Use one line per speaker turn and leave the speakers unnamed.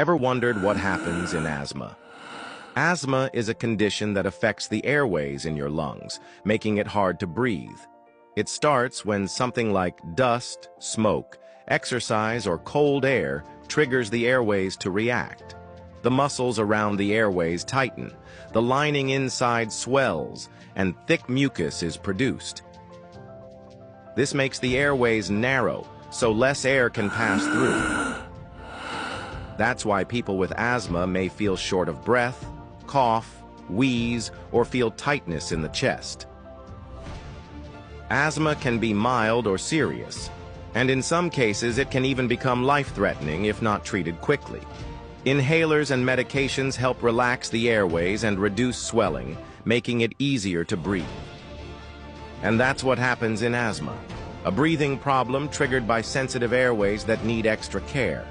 Ever wondered what happens in asthma? Asthma is a condition that affects the airways in your lungs, making it hard to breathe. It starts when something like dust, smoke, exercise, or cold air triggers the airways to react. The muscles around the airways tighten, the lining inside swells, and thick mucus is produced. This makes the airways narrow, so less air can pass through. That's why people with asthma may feel short of breath, cough, wheeze, or feel tightness in the chest. Asthma can be mild or serious, and in some cases it can even become life-threatening if not treated quickly. Inhalers and medications help relax the airways and reduce swelling, making it easier to breathe. And that's what happens in asthma, a breathing problem triggered by sensitive airways that need extra care.